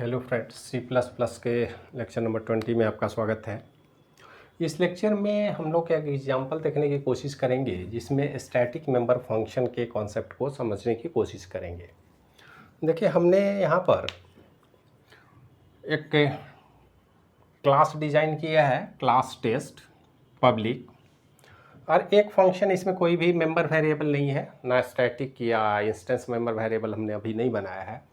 Hello friends, C plus plus के lecture number 20 में आपका स्वागत है। इस लेक्चर में हम लोग एक एग्जांपल देखने की कोशिश करेंगे जिसमें स्टैटिक मेंबर फंक्शन के कॉन्सेप्ट को समझने की कोशिश करेंगे। देखिए, हमने यहाँ पर एक क्लास डिज़ाइन किया है, क्लास टेस्ट पब्लिक, और एक फंक्शन, इसमें कोई भी मेंबर वेरिएबल नहीं है, ना स्टैटिक या इंस्टेंस मेंबर वेरिएबल हमने अभी नहीं बनाया है।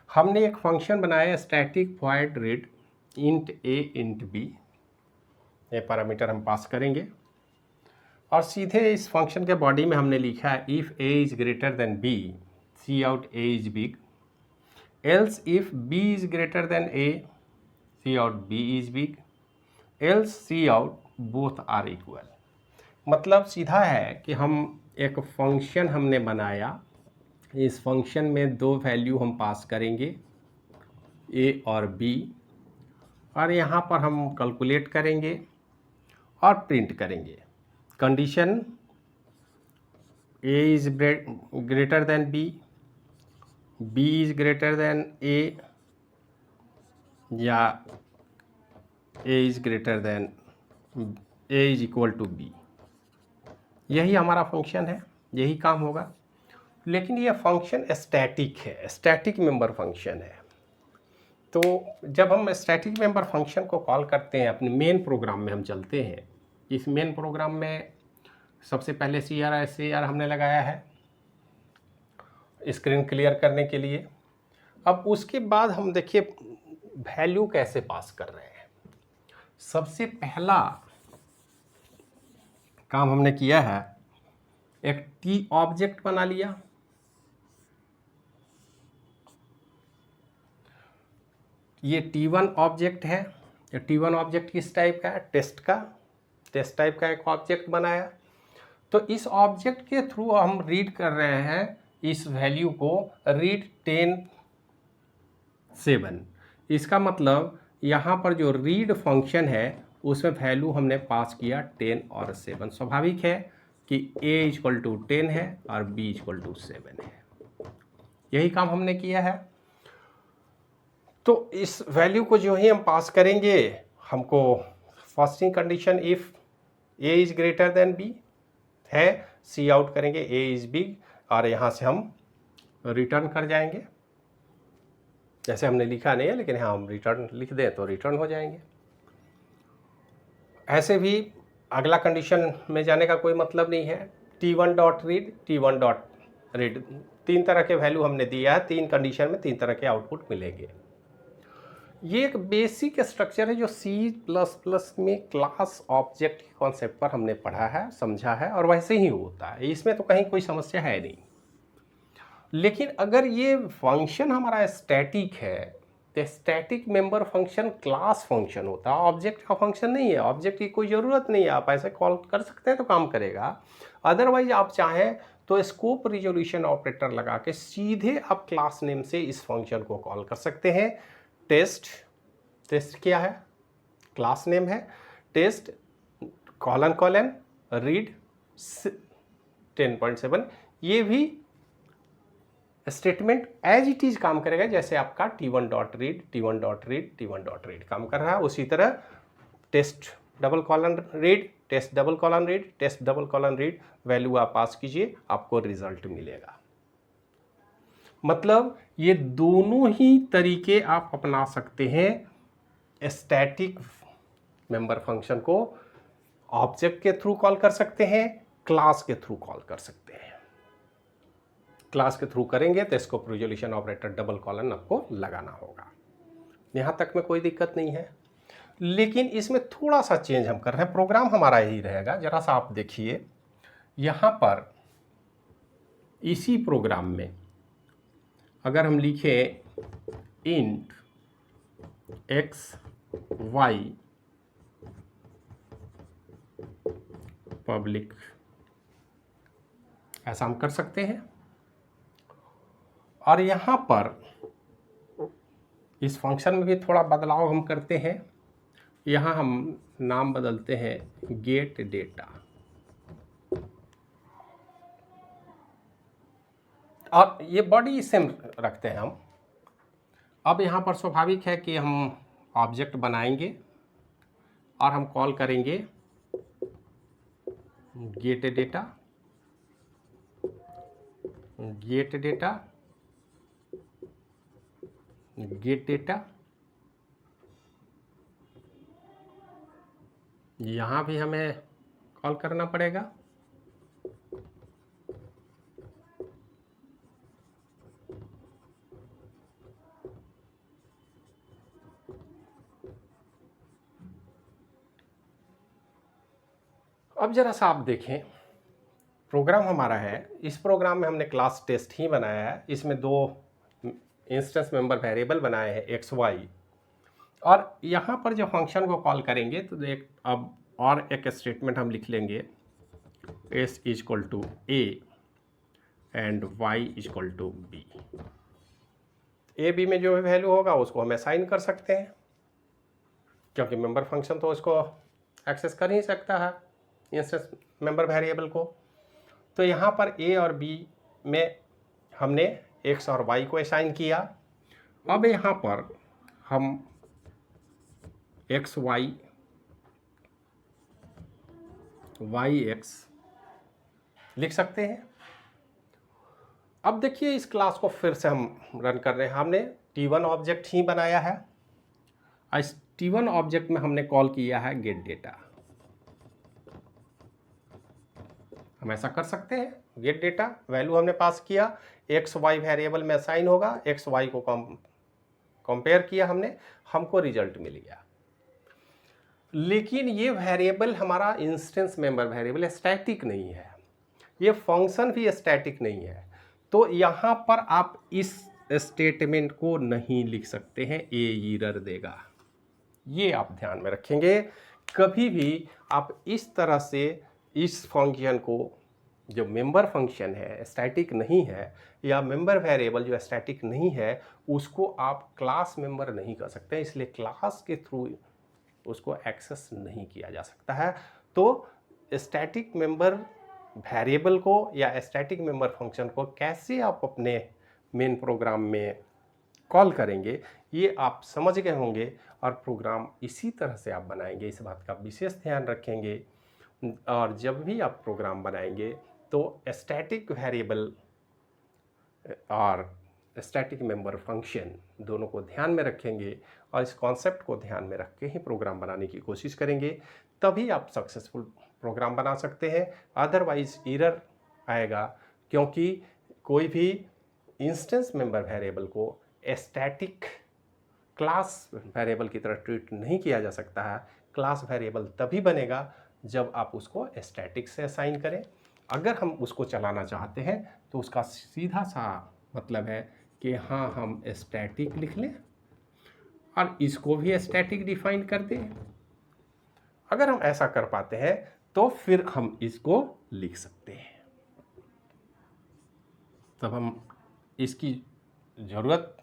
हमने एक फंक्शन बनाया है स्टैटिक वॉइड रीड इंट ए इंट बी, ये पैरामीटर हम पास करेंगे और सीधे इस फंक्शन के बॉडी में हमने लिखा है if A is greater than B C out A is big, else if B is greater than A C out B is big, else C out both are equal. मतलब सीधा है कि हम एक फंक्शन हमने बनाया, इस फंक्शन में दो वैल्यू हम पास करेंगे ए और बी, और यहाँ पर हम कैलकुलेट करेंगे और प्रिंट करेंगे condition A is greater than B, B is greater than A, या A is greater than A is equal to B. यही हमारा फंक्शन है, यही काम होगा। लेकिन ये फंक्शन स्टैटिक है, स्टैटिक मेंबर फंक्शन है। तो जब हम स्टैटिक मेंबर फंक्शन को कॉल करते हैं, अपने मेन प्रोग्राम में हम चलते हैं। इस मेन प्रोग्राम में सबसे पहले CR हमने लगाया है स्क्रीन क्लियर करने के लिए। अब उसके बाद हम देखिए वैल्यू कैसे पास कर रहे हैं। सबसे पहला काम हमने किया है, एक टी ऑब्जेक्ट बना लिया। ये T1 ऑब्जेक्ट है। ये T1 ऑब्जेक्ट किस टाइप का है? टेस्ट टाइप का एक ऑब्जेक्ट बनाया। तो इस ऑब्जेक्ट के थ्रू हम रीड कर रहे हैं इस वैल्यू को, रीड 10 7। इसका मतलब यहाँ पर जो रीड फंक्शन है उसमें वैल्यू हमने पास किया 10 और 7। स्वाभाविक है कि a इक्वल टू 10 है और b इक्वल टू 7 है। यही काम हमने किया है। तो इस वैल्यू को जो ही हम पास करेंगे, हमको फर्स्टिंग condition if a is greater than b है, सी आउट करेंगे a इज़ बिग, और यहाँ से हम रिटर्न कर जाएंगे। जैसे हमने लिखा नहीं है, लेकिन यहाँ हम रिटर्न लिख दें तो रिटर्न हो जाएंगे। ऐसे भी अगला कंडीशन में जाने का कोई मतलब नहीं है। T1 dot read, T1 dot read, तीन तरह के वैल्यू हमने दिया है। तीन कंडीशन में तीन तरह के आउटपुट मिलेंगे। ये एक बेसिक स्ट्रक्चर है जो C++ में क्लास ऑब्जेक्ट के कॉन्सेप्ट पर हमने पढ़ा है, समझा है, और वैसे ही होता है। इसमें तो कहीं कोई समस्या है नहीं। लेकिन अगर ये फंक्शन हमारा स्टैटिक है तो static member function class function होता है, ऑब्जेक्ट का फंक्शन नहीं है। ऑब्जेक्ट की कोई ज़रूरत नहीं है, आप ऐसे कॉल कर सकते हैं तो काम करेगा। अदरवाइज आप चाहें तो स्कोप रिजोल्यूशन ऑपरेटर लगा के सीधे आप क्लास नेम से इस फंक्शन को कॉल कर सकते हैं। टेस्ट क्या है? क्लास नेम है। टेस्ट कॉलन रीड 10.7, ये भी स्टेटमेंट एज इट इज काम करेगा, जैसे आपका T1 dot read, T1 dot read, T1 dot read काम कर रहा है। उसी तरह test double colon read, test double colon read, test double colon read, value आप पास कीजिए, आपको रिजल्ट मिलेगा। मतलब ये दोनों ही तरीके आप अपना सकते हैं। स्टैटिक मेंबर फंक्शन को ऑब्जेक्ट के थ्रू कॉल कर सकते हैं, क्लास के थ्रू कॉल कर सकते हैं। क्लास के थ्रू करेंगे तो scope resolution operator double colon आपको लगाना होगा। यहाँ तक में कोई दिक्कत नहीं है। लेकिन इसमें थोड़ा सा चेंज हम कर रहे हैं। प्रोग्राम हमारा यही रहेगा। जरा सा आप देखिए, यहाँ पर इसी प्रोग्राम में अगर हम लिखें इंट x y पब्लिक, ऐसा हम कर सकते हैं। और यहाँ पर इस फंक्शन में भी थोड़ा बदलाव हम करते हैं। यहाँ हम नाम बदलते हैं गेट डेटा, और ये बॉडी सेम रखते हैं हम। अब यहाँ पर स्वाभाविक है कि हम ऑब्जेक्ट बनाएंगे और हम कॉल करेंगे gate data, gate data, gate data. यहाँ भी हमें कॉल करना पड़ेगा। अब जरा सा आप देखें, प्रोग्राम हमारा है, इस प्रोग्राम में हमने क्लास टेस्ट ही बनाया है। इसमें दो इंस्टेंस मेंबर वेरिएबल बनाए हैं एक्स वाई, और यहाँ पर जो फंक्शन को कॉल करेंगे तो एक अब और एक स्टेटमेंट हम लिख लेंगे, S equal to A and Y equal to B. A B में जो भी वैल्यू होगा उसको हम असाइन कर सकते हैं, क्योंकि मेंबर फंक्शन तो उसको एक्सेस कर ही सकता है इंस्टेंस मेंबर वेरिएबल को। तो यहाँ पर ए और बी में हमने एक्स और वाई को असाइन किया। अब यहाँ पर हम एक्स वाई, वाई एक्स लिख सकते हैं। अब देखिए, इस क्लास को फिर से हम रन कर रहे हैं। हमने T1 ऑब्जेक्ट ही बनाया है। इस T1 ऑब्जेक्ट में हमने कॉल किया है गेट डेटा। हम ऐसा कर सकते हैं, गेट डेटा वैल्यू हमने पास किया, एक्स वाई वेरिएबल में असाइन होगा, एक्स वाई को कंपेयर किया हमने, हमको रिजल्ट मिल गया। लेकिन ये वेरिएबल हमारा इंस्टेंस मेंबर वेरिएबल स्टैटिक नहीं है, ये फंक्शन भी स्टैटिक नहीं है। तो यहाँ पर आप इस स्टेटमेंट को नहीं लिख सकते हैं, ए एरर देगा। ये आप ध्यान में रखेंगे। कभी भी आप इस तरह से इस फंक्शन को, जो मेंबर फंक्शन है स्टैटिक नहीं है, या मेंबर वेरिएबल जो स्टैटिक नहीं है, उसको आप क्लास मेंबर नहीं कर सकते, इसलिए क्लास के थ्रू उसको एक्सेस नहीं किया जा सकता है। तो स्टैटिक मेंबर वेरिएबल को या स्टैटिक मेंबर फंक्शन को कैसे आप अपने मेन प्रोग्राम में कॉल करेंगे, ये आप समझ गए होंगे, और प्रोग्राम इसी तरह से आप बनाएंगे, इस बात का विशेष ध्यान रखेंगे। और जब भी आप प्रोग्राम बनाएंगे तो स्टैटिक वेरिएबल और स्टैटिक मेंबर फंक्शन दोनों को ध्यान में रखेंगे, और इस कॉन्सेप्ट को ध्यान में रख के ही प्रोग्राम बनाने की कोशिश करेंगे, तभी आप सक्सेसफुल प्रोग्राम बना सकते हैं। अदरवाइज एरर आएगा, क्योंकि कोई भी इंस्टेंस मेंबर वेरिएबल को स्टैटिक क्लास वेरिएबल की तरह ट्रीट नहीं किया जा सकता है। क्लास वेरिएबल तभी बनेगा जब आप उसको स्टैटिक से असाइन करें। अगर हम उसको चलाना चाहते हैं तो उसका सीधा सा मतलब है कि हाँ, हम स्टैटिक लिख लें और इसको भी स्टैटिक डिफाइन कर दें। अगर हम ऐसा कर पाते हैं तो फिर हम इसको लिख सकते हैं। तब हम इसकी ज़रूरत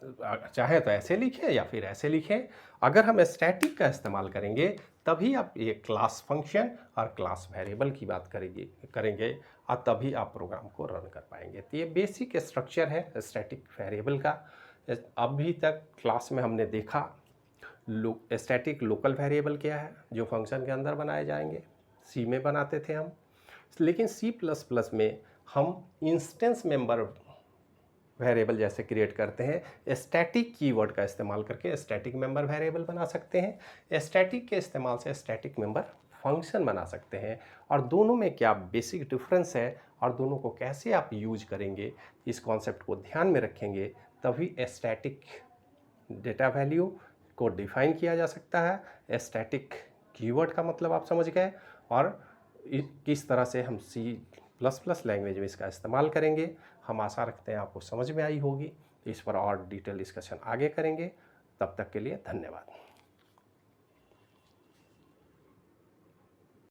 चाहे तो ऐसे लिखें या फिर ऐसे लिखें। अगर हम स्टैटिक का इस्तेमाल करेंगे तभी आप ये क्लास फंक्शन और क्लास वेरिएबल की बात करेंगे और तभी आप प्रोग्राम को रन कर पाएंगे। तो ये बेसिक स्ट्रक्चर है स्टैटिक वेरिएबल का। अभी तक क्लास में हमने देखा स्टैटिक लोकल वेरिएबल क्या है, जो फंक्शन के अंदर बनाए जाएंगे, सी में बनाते थे हम। लेकिन C++ में हम इंस्टेंस मेंबर वेरिएबल जैसे क्रिएट करते हैं, स्टैटिक कीवर्ड का इस्तेमाल करके स्टैटिक मेंबर वेरिएबल बना सकते हैं। स्टैटिक के इस्तेमाल से स्टैटिक मेंबर फंक्शन बना सकते हैं। और दोनों में क्या बेसिक डिफरेंस है और दोनों को कैसे आप यूज करेंगे, इस कॉन्सेप्ट को ध्यान में रखेंगे, तभी स्टैटिक डेटा वैल्यू को डिफाइन किया जा सकता है। स्टैटिक कीवर्ड का मतलब आप समझ गए, और किस तरह से हम C++ लैंग्वेज में इसका इस्तेमाल करेंगे। हम आशा रखते हैं आपको समझ में आई होगी। इस पर और डिटेल डिस्कशन आगे करेंगे। तब तक के लिए धन्यवाद।